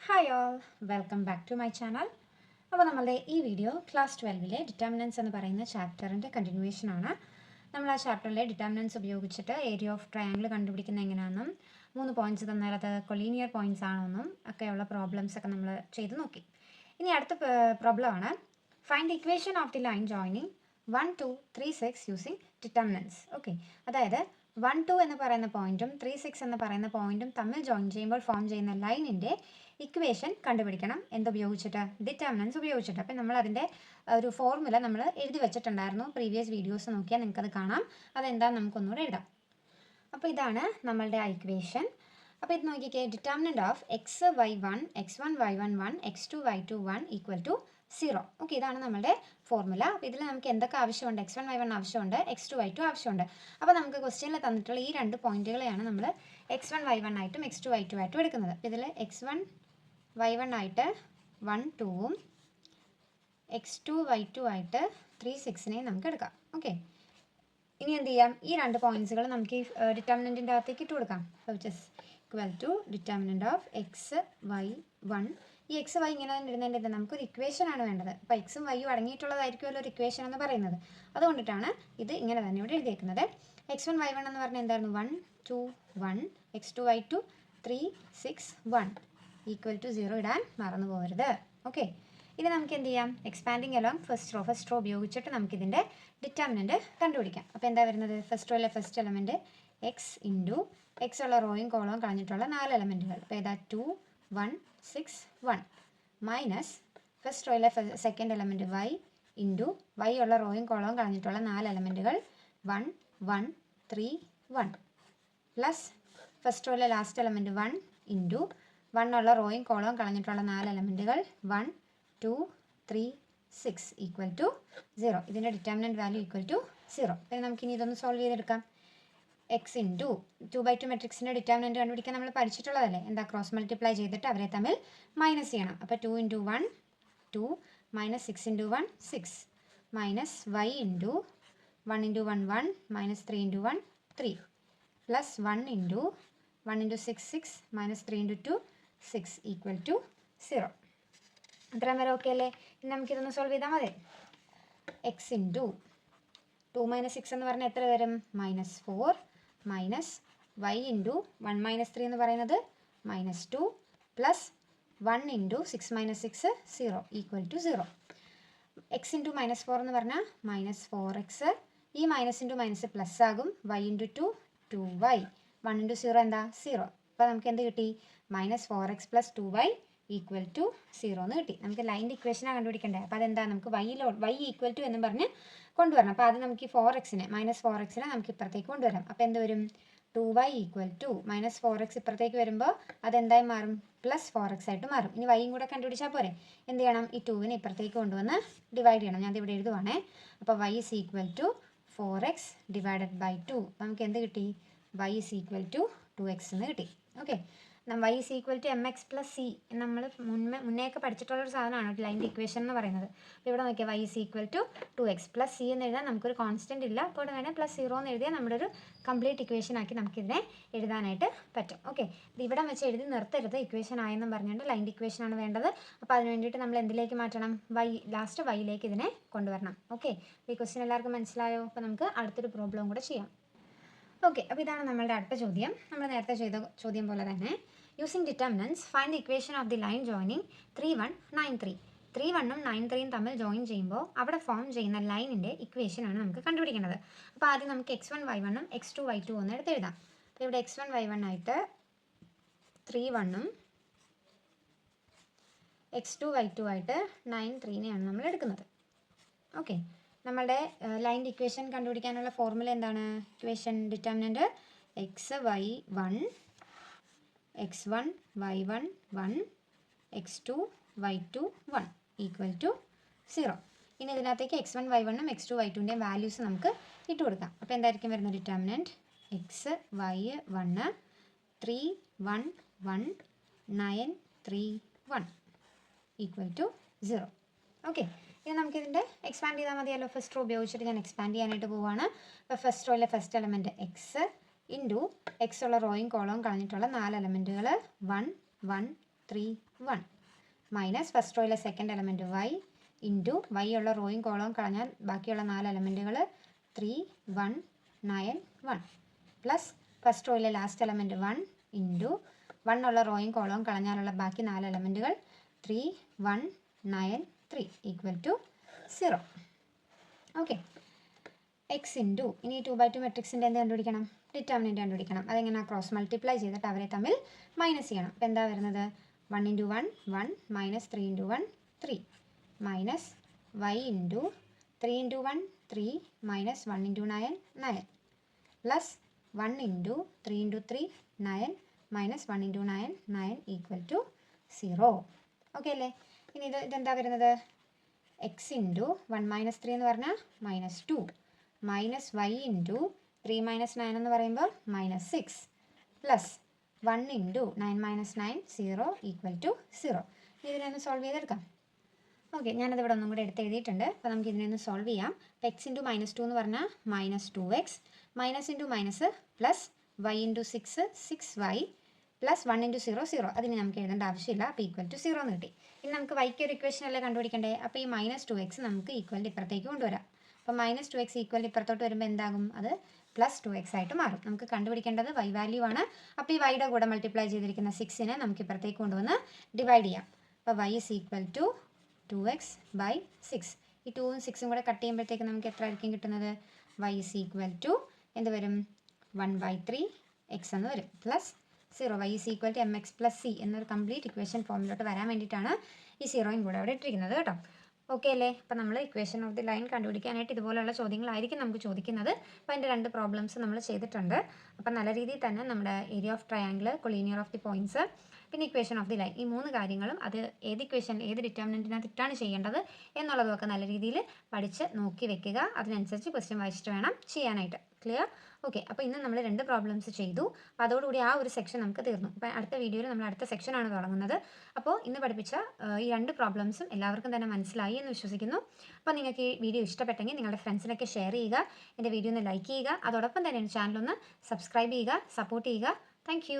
Hi all, welcome back to my channel. അപ്പോൾ നമ്മളുടെ ഈ വീഡിയോ ക്ലാസ് 12 ഡിറ്റർമിനൻസ് എന്ന് പറയുന്ന ചാപ്റ്ററിൻ്റെ കണ്ടിന്യൂവേഷൻ ആണ്. നമ്മൾ ആ ചാപ്റ്ററിലെ ഡിറ്റർമിനൻസ് ഉപയോഗിച്ചിട്ട് ഏരിയ ഓഫ് ട്രയാങ്കിൾ കണ്ടുപിടിക്കുന്ന എങ്ങനെയാണെന്നും 3 പോയിന്റ്സ് തന്നാൽ അത് കൊളീനിയർ പോയിന്റ്സ് ആണോന്നും ഒക്കെയുള്ള പ്രോബ്ലംസ് ഒക്കെ നമ്മൾ ചെയ്ത് നോക്കി. ഇനി അടുത്ത പ്രോബ്ലം ആണ് find the equation of the line joining 1, 2, 3, 6 using determinants. Okay, അതായത് 1, 2 എന്ന് പറയുന്ന പോയിന്റും 3, 6 എന്ന് പറയുന്ന പോയിന്റും തമ്മിൽ ജോയിൻ ചെയ്യുമ്പോൾ ഫോം ചെയ്യുന്ന ലൈനിൻ്റെ ഇക്വേഷൻ കണ്ടുപിടിക്കണം. എന്തുപയോഗിച്ചിട്ട്? ഡിറ്റർമിനൻസ് ഉപയോഗിച്ചിട്ട്. അപ്പം നമ്മൾ അതിൻ്റെ ഒരു ഫോർമുല നമ്മൾ എഴുതി വെച്ചിട്ടുണ്ടായിരുന്നു. പ്രീവിയസ് വീഡിയോസ് നോക്കിയാൽ നിങ്ങൾക്കത് കാണാം. അതെന്താണെന്ന് നമുക്കൊന്നുകൂടെ എഴുതാം. അപ്പോൾ ഇതാണ് നമ്മളുടെ ആ ഇക്വേഷൻ. അപ്പോൾ ഇത് നോക്കിക്കേ, determinant of x y 1 x1 y1 1 x2 y2 1 equal to 0. Okay, ഇതാണ് നമ്മുടെ ഫോർമുല. അപ്പോൾ ഇതിൽ നമുക്ക് എന്തൊക്കെ ആവശ്യമുണ്ട്? x1 y1 ആവശ്യമുണ്ട്, x2 y2 ആവശ്യമുണ്ട്. അപ്പോൾ നമുക്ക് ക്വസ്റ്റ്യനിൽ തന്നിട്ടുള്ള ഈ രണ്ട് പോയിന്റുകളെയാണ് നമ്മൾ x1 y1 ആയിട്ടും x2 y2 ആയിട്ടും എടുക്കുന്നത്. ഇതിൽ x1 y1 ആയിട്ട് 1 2ഉം x2 y2 ആയിട്ട് 3 6നെയും നമുക്ക് എടുക്കാം. ഓക്കെ, ഇനി എന്ത് ചെയ്യാം? ഈ രണ്ട് പോയിന്റ്സുകൾ നമുക്ക് ഈ ഡിറ്റർമിനൻറ്റിൻ്റെ അകത്തേക്ക് ഇട്ട് കൊടുക്കാം. Which is equal to determinant of x y 1. ഈ എക്സ് വൈ ഇങ്ങനെ തന്നെ ഇടുന്നതിൻ്റെ നമുക്കൊരു ഇക്വേഷൻ ആണ് വേണ്ടത്. അപ്പോൾ എക്സും വൈയും അടങ്ങിയിട്ടുള്ളതായിരിക്കുമല്ലോ ഒരു ഇക്വേഷൻ എന്ന് പറയുന്നത്. അതുകൊണ്ടിട്ടാണ് ഇത് ഇങ്ങനെ തന്നെ ഇവിടെ എഴുതിയേക്കുന്നത്. x1 y1 എന്ന് പറഞ്ഞാൽ എന്തായിരുന്നു? 1 2 1 x2 y2 3 6 1 ഈക്വൽ ടു 0 ഇടാൻ മറന്നു പോകരുത്. ഓക്കെ, ഇനി നമുക്ക് എന്ത് ചെയ്യാം? എക്സ്പാൻഡിങ് അലോങ് ഫസ്റ്റ് റോ ഉപയോഗിച്ചിട്ട് നമുക്കിതിൻ്റെ ഡിറ്റർമിനൻറ്റ് കണ്ടുപിടിക്കാം. അപ്പോൾ എന്താ വരുന്നത്? ഫസ്റ്റ് റോയിലെ first element X into X ഉള്ള റോയും കോളവും കളഞ്ഞിട്ടുള്ള 4 എലമെൻറ്റുകൾ. അപ്പോൾ ഏതാ? 2 1 6 1 മൈനസ് ഫസ്റ്റ് റോയിലെ second element Y into Y ഉള്ള റോയും കോളവും കളഞ്ഞിട്ടുള്ള 4 എലമെൻറ്റുകൾ 1 1 3 1 പ്ലസ് ഫസ്റ്റ് റോയിലെ ലാസ്റ്റ് എലമെൻറ്റ് 1 ഇൻറ്റു 1 ഉള്ള റോയും കോളവും കളഞ്ഞിട്ടുള്ള 4 എലമെൻറ്റുകൾ 1 2 3 6 ഈക്വൽ ടു 0. ഇതിൻ്റെ ഡിറ്റർമിനൻറ്റ് വാല്യൂ ഈക്വൽ ടു 0. പിന്നെ നമുക്കിനി ഇതൊന്ന് സോൾവ് ചെയ്തെടുക്കാം. എക്സ് ഇൻറ്റു 2/2 മെട്രിക്സിൻ്റെ ഡിറ്റർമിനൻറ്റ് കണ്ടുപിടിക്കാൻ നമ്മൾ പഠിച്ചിട്ടുള്ളതല്ലേ? എന്താ? ക്രോസ് മൾട്ടിപ്ലൈ ചെയ്തിട്ട് അവരെ തമ്മിൽ മൈനസ് ചെയ്യണം. അപ്പോൾ 2 into 1 2 minus 6 into 1 6 minus y into 1 into 1 1 minus 3 into 1 3 plus 1 into 6 6 minus 3 into 2 6 equal to 0. അത്രയും വരെ ഓക്കെ അല്ലേ? ഇനി നമുക്കിതൊന്ന് സോൾവ് ചെയ്താൽ മതി. എക്സ് ഇൻറ്റു 2 മൈനസ് 6 എന്ന് പറഞ്ഞാൽ എത്ര വരും? -4 മൈനസ് വൈ ഇൻറ്റു 1 മൈനസ് 3 എന്ന് പറയുന്നത് -2 plus 1 into 6 minus 6 0 equal to 0. X into -4 എന്ന് പറഞ്ഞാൽ -4x. ഈ മൈനസ് ഇൻറ്റു മൈനസ് പ്ലസ് ആകും. വൈ ഇൻറ്റു 2 2y 1 ഇൻറ്റു 0 എന്താ? 0. അപ്പോൾ നമുക്ക് എന്ത് കിട്ടി? -4x plus 2y equal to 0 എന്ന് കിട്ടി. നമുക്ക് ലൈൻ്റെ ഇക്വേഷനാണ് കണ്ടുപിടിക്കേണ്ടത്. അപ്പോൾ അതെന്താ? നമുക്ക് വൈ ഈക്വൽ ടു എന്ന് പറഞ്ഞ് കൊണ്ടുവരണം. അപ്പോൾ അത് നമുക്ക് ഈ 4xനെ -4xനെ നമുക്ക് ഇപ്പുറത്തേക്ക് കൊണ്ടുവരാം. അപ്പോൾ എന്ത് വരും? 2y ഈക്വൽ ടു -4x ഇപ്പുറത്തേക്ക് വരുമ്പോൾ അതെന്തായി മാറും? +4x ആയിട്ട് മാറും. ഇനി വൈയും കൂടെ കണ്ടുപിടിച്ചാൽ പോരെ? എന്ത് ചെയ്യണം? ഈ 2വിനെ ഇപ്പുറത്തേക്ക് കൊണ്ടുവന്ന് ഡിവൈഡ് ചെയ്യണം. ഞാൻ ഇവിടെ എഴുതുവാണേ. അപ്പോൾ y is equal to 4x divided by 2. നമുക്ക് എന്ത് കിട്ടി? y is equal to 2x എന്ന് കിട്ടി. Okay, y is equal to mx plus c നമ്മൾ മുന്നേയൊക്കെ പഠിച്ചിട്ടുള്ളൊരു സാധനമാണ് ലൈൻ്റെ ഇക്വേഷൻ എന്ന് പറയുന്നത്. അപ്പോൾ ഇവിടെ നോക്കിയാൽ y is equal to 2x plus c എന്ന് എഴുതാൻ നമുക്കൊരു കോൺസ്റ്റൻറ്റ് ഇല്ല. അപ്പോൾ ഇവിടെ വേണേൽ +0 എന്ന് എഴുതിയാൽ നമ്മുടെ ഒരു കംപ്ലീറ്റ് ഇക്വേഷൻ ആക്കി നമുക്കിതിനെ എഴുതാനായിട്ട് പറ്റും. ഓക്കെ, ഇത് ഇവിടെ വെച്ച് എഴുതി നിർത്തരുത്. ഇക്വേഷൻ ആയെന്നും പറഞ്ഞുകൊണ്ട് ലൈൻ്റെ ഇക്വേഷനാണ് വേണ്ടത്. അപ്പോൾ അതിന് വേണ്ടിയിട്ട് നമ്മൾ എന്തിലേക്ക് മാറ്റണം? ലാസ്റ്റ് വൈയിലേക്ക് ഇതിനെ കൊണ്ടുവരണം. ഓക്കെ, ഈ ക്വസ്റ്റ്യൻ എല്ലാവർക്കും മനസ്സിലായോ? അപ്പോൾ നമുക്ക് അടുത്തൊരു പ്രോബ്ലം കൂടെ ചെയ്യാം. ഓക്കെ, അപ്പോൾ ഇതാണ് നമ്മളുടെ അടുത്ത ചോദ്യം. നമ്മൾ നേരത്തെ ചെയ്ത ചോദ്യം പോലെ തന്നെ using determinants find the equation of the line joining 3 1 9 3. 3 1ഉം 9 3ഉം തമ്മിൽ ജോയിൻ ചെയ്യുമ്പോൾ അവിടെ ഫോം ചെയ്യുന്ന ലൈനിൻ്റെ ഇക്വേഷനാണ് നമുക്ക് കണ്ടുപിടിക്കേണ്ടത്. അപ്പോൾ ആദ്യം നമുക്ക് x1 y1ഉം x2 y2 ഒന്ന് എടുത്ത് എഴുതാം. അപ്പോൾ ഇവിടെ x1 y1 ആയിട്ട് 3 1ഉം x2 y2 ആയിട്ട് 9 3നെയാണ് നമ്മൾ എടുക്കുന്നത്. ഓക്കെ, നമ്മളുടെ ലൈൻ്റെ ഇക്വേഷൻ കണ്ടുപിടിക്കാനുള്ള ഫോർമുല എന്താണ്? Equation determinant x y 1 x1 y1 1 x2 y2 1 equal to 0. ഇനി ഇതിനകത്തേക്ക് x1 y1ഉം x2 y2ൻ്റെയും വാല്യൂസ് നമുക്ക് ഇട്ട് കൊടുക്കാം. അപ്പോൾ എന്തായിരിക്കും വരുന്നത്? Determinant x y 1 3 1 1 9 3 1 equal to 0. Okay, ഇനി നമുക്കിതിൻ്റെ എക്സ്പാൻഡ് ചെയ്താൽ മതിയല്ലോ. ഫസ്റ്റ് റോ ഉപയോഗിച്ചിട്ട് ഞാൻ എക്സ്പാൻഡ് ചെയ്യാനായിട്ട് പോവുകയാണ്. അപ്പോൾ ഫസ്റ്റ് റോയിലെ first element X into X ഉള്ള റോയും കോളവും കളഞ്ഞിട്ടുള്ള 4 എലമെൻറ്റുകൾ 1 1 3 1 മൈനസ് ഫസ്റ്റ് റോയിലെ second element Y into Y ഉള്ള റോയും കോളവും കളഞ്ഞാൽ ബാക്കിയുള്ള 4 എലമെൻറ്റുകൾ 3 1 9 1 പ്ലസ് ഫസ്റ്റ് റോയിലെ ലാസ്റ്റ് എലമെൻറ്റ് 1 ഇൻറ്റു 1 ഉള്ള റോയും കോളവും കളഞ്ഞാലുള്ള ബാക്കി 4 എലമെൻറ്റുകൾ 3 1 9 3 equal to 0. Okay, X into ഇനി 2/2 മെട്രിക്സിൻ്റെ എന്ത് കണ്ടുപിടിക്കണം? ഡിറ്റർമിനൻ്റ് കണ്ടുപിടിക്കണം. അതെങ്ങനെ? ക്രോസ് മൾട്ടിപ്ലൈ ചെയ്തിട്ട് അവരെ തമ്മിൽ മൈനസ് ചെയ്യണം. അപ്പോൾ എന്താ വരുന്നത്? 1 × 1 1 minus 3 × 1 3 minus y into 3 × 1 3 minus 1 × 9 9 plus 1 into 3 × 3 9 minus 1 × 9 9 equal to 0. Okay അല്ലേ? ഇനി ഇതെന്താ വരുന്നത്? എക്സ് ഇൻറ്റു 1 മൈനസ് 3 എന്ന് പറഞ്ഞാൽ -2 മൈനസ് വൈ ഇൻറ്റു 3 മൈനസ് 9 എന്ന് പറയുമ്പോൾ -6 plus 1 into 9 minus 9 0 equal to 0. ഇതിനൊന്ന് സോൾവ് ചെയ്തെടുക്കാം. ഓക്കെ, ഞാനത് ഇവിടെ ഒന്നും കൂടെ എടുത്ത് എഴുതിയിട്ടുണ്ട്. അപ്പോൾ നമുക്ക് ഇതിനൊന്ന് സോൾവ് ചെയ്യാം. അപ്പോൾ എക്സ് ഇൻറ്റു -2 എന്ന് പറഞ്ഞാൽ -2x minus into minus plus y into 6 6y plus 1 into 0 0. അതിന് നമുക്ക് എഴുതേണ്ട ആവശ്യമില്ല. അപ്പോൾ ഈക്വൽ ടു 0 എന്ന് കിട്ടി. ഇനി നമുക്ക് വൈക്ക് ഒരു ഇക്വേഷൻ അല്ലേ കണ്ടുപിടിക്കണ്ടേ? അപ്പോൾ ഈ -2x നമുക്ക് ഈക്വൽ ഇപ്പുറത്തേക്ക് കൊണ്ടുവരാം. അപ്പോൾ -2x ഈക്വൽ ഇപ്പുറത്തോട്ട് വരുമ്പോൾ എന്താകും? അത് +2x ആയിട്ട് മാറും. നമുക്ക് കണ്ടുപിടിക്കേണ്ടത് y വാല്യൂ ആണ്. അപ്പോൾ ഈ വൈയുടെ കൂടെ മൾട്ടിപ്ലൈ ചെയ്തിരിക്കുന്ന 6നെ നമുക്ക് ഇപ്പുറത്തേക്ക് കൊണ്ടുവന്ന് ഡിവൈഡ് ചെയ്യാം. അപ്പോൾ y is equal to 2x/6. ഈ 2ഉം 6ഉം കൂടെ കട്ട് ചെയ്യുമ്പോഴത്തേക്ക് നമുക്ക് എത്ര ആയിരിക്കും കിട്ടുന്നത്? y is equal to എന്ത് വരും? 1/3x എന്ന് വരും plus 0. y is equal to mx plus c എന്നൊരു കംപ്ലീറ്റ് ഇക്വേഷൻ ഫോമിലോട്ട് വരാൻ വേണ്ടിയിട്ടാണ് ഈ 0യും കൂടെ അവിടെ ഇട്ടിരിക്കുന്നത് കേട്ടോ. ഓക്കെ അല്ലേ? അപ്പോൾ നമ്മൾ ഇക്വേഷൻ ഓഫ് ദി ലൈൻ കണ്ടുപിടിക്കാനായിട്ട് ഇതുപോലുള്ള ചോദ്യങ്ങളായിരിക്കും നമുക്ക് ചോദിക്കുന്നത്. അപ്പോൾ അതിൻ്റെ 2 പ്രോബ്ലംസ് നമ്മൾ ചെയ്തിട്ടുണ്ട്. അപ്പോൾ നല്ല രീതിയിൽ തന്നെ നമ്മുടെ area of triangle, collinear of the points, പിന്നെ ഇക്വേഷൻ ഓഫ് ദി ലൈൻ, ഈ 3 കാര്യങ്ങളും അത് ഏത് ഇക്വേഷൻ ഏത് ഡിറ്റർമിനൻറ്റിനകത്തിട്ടാണ് ചെയ്യേണ്ടത് എന്നുള്ളതൊക്കെ നല്ല രീതിയിൽ പഠിച്ച് നോക്കി വെക്കുക. അതിനനുസരിച്ച് ക്വസ്റ്റ്യൻ വായിച്ചിട്ട് വേണം ചെയ്യാനായിട്ട്. ക്ലിയർ? ഓക്കെ, അപ്പോൾ ഇന്ന് നമ്മൾ 2 പ്രോബ്ലംസ് ചെയ്തു. അപ്പോൾ അതോടുകൂടി ആ ഒരു സെക്ഷൻ നമുക്ക് തീർന്നു. അപ്പോൾ അടുത്ത വീഡിയോയിൽ നമ്മൾ അടുത്ത സെക്ഷനാണ് തുടങ്ങുന്നത്. അപ്പോൾ ഇന്ന് പഠിപ്പിച്ച ഈ 2 പ്രോബ്ലംസും എല്ലാവർക്കും തന്നെ മനസ്സിലായി എന്ന് വിശ്വസിക്കുന്നു. അപ്പോൾ നിങ്ങൾക്ക് ഈ വീഡിയോ ഇഷ്ടപ്പെട്ടെങ്കിൽ നിങ്ങളുടെ ഫ്രണ്ട്സിനൊക്കെ ഷെയർ ചെയ്യുക, എൻ്റെ വീഡിയോ ഒന്ന് ലൈക്ക് ചെയ്യുക, അതോടൊപ്പം തന്നെ എൻ്റെ ചാനലൊന്ന് സബ്സ്ക്രൈബ് ചെയ്യുക, സപ്പോർട്ട് ചെയ്യുക. താങ്ക്